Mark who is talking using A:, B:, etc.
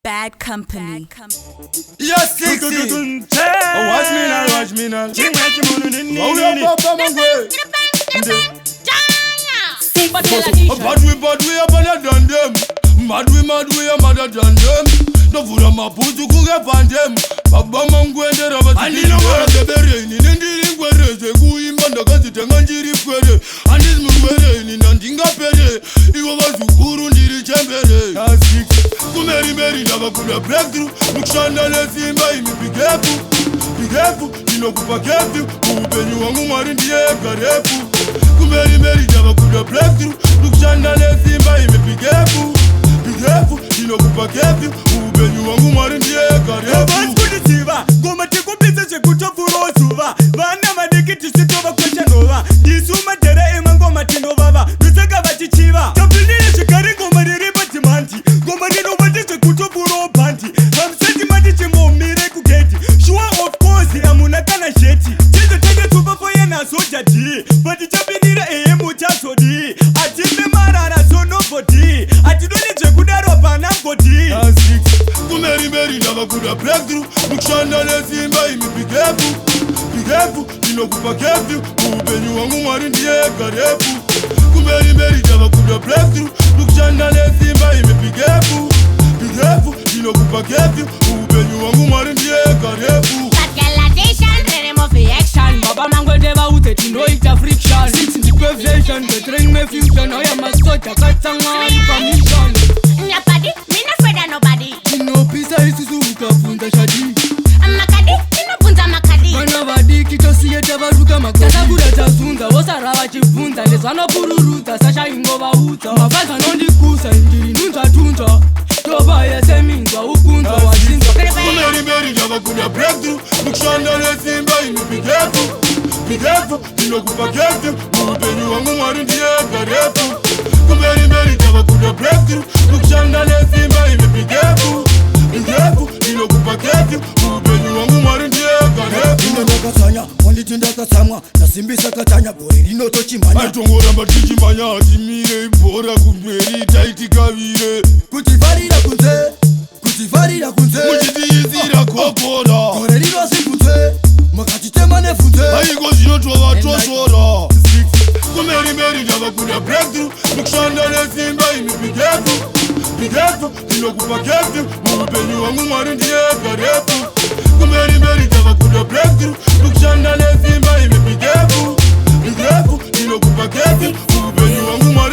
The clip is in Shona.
A: Bad company.
B: Yes, 60. Watch me now, watch me now. Bad we up on a done them. Mad we a mother done them. No food on my put to cook up on them. Baba Mangwende Robert. I need a word of the rain in the weather. The Gui Mandagati Tanganjiri Pere. And this Mugwere in Nandinga Pere. You over to Kurundi Chambere. Kumeri Mary never could have breakthrough. Look Shandale Simba, be careful. Be careful, you know, Kupa careful. When you want more in the air, careful. Kumeri Mary never could have breakthrough. Look Shandale Simba, be careful. Be careful, you know, Kupa careful. When you want more in the air, careful.
C: Goma tiko pizza kuto furo suva. Vana madikiti sitova kwesha nova. Disuma tere ima ngoma tindova. Nuseka vachichiva. Kapilini shikari ngoma diriba timanti. Goma dino batise kuto furo panti. Hamseti matichi mire kugeti. Sure of course amunakana sheti. Chezo tege tuba foye na soja di. Bati chapinira mucha sodi. Atipe marara so nobody. Atidoni chekudaro panamkoti.
B: Kumeri Mary never could have breakthrough. Look Shandale Simba, be careful. Be careful, you know Kupa careful. When you want more in the air, careful. Kumeri Mary never could have breakthrough. Look Shandale Simba, be careful. Be careful, you know Kupa careful. When you want more in the air, careful.
D: Baba Mangwende Baute, no ita friction. Six in the perfection, the train me fusion. I am a soldier, got some permission.
E: Nobody, me not afraid of nobody.
D: No pizza is Suzuka Punta Shadi.
E: Makadi, me no punta makadi.
D: Manavadi, Kitosia Tabaruka Makasabura Tazunda, was a Ravachi Punta, the son of Puruta, Sasha Ingova Uta, Mavasa non di Kusa, Injiri Nunta Tunta, Toba Yaseminga, Ukunta, Wazinga.
B: Kumeri Mary never could have breakthrough. Look Shandale Simba, be careful. Be careful, you know Kupa careful. When you want more in the air, careful. Kumeri Mary never could have breakthrough. Look Shandale Simba, be careful. Be careful, you know Kupa careful. When you want more in the air, careful.
C: Ndakasanya, wanditinda kasamwa. Nasimbisa katanya, bori rino tochimanya.
B: Aitongora matichimanya, atimire, bora kumberi, taiti kavire.
C: Kutivarira kunze, kutivarira kunze.
B: Muchitiyizira kokora.
C: Kore rino sikunze, makatitema nefunze.
B: Aiko zvinotova tosora. Kumeri Mary never could have breakthrough. Look Shandale Simba, be careful. Be careful, you know Kupa careful. When you want more in the air, careful. Kumeri Mary never could have breakthrough. Look Shandale Simba, be careful. Be careful, you know Kupa careful. When you want more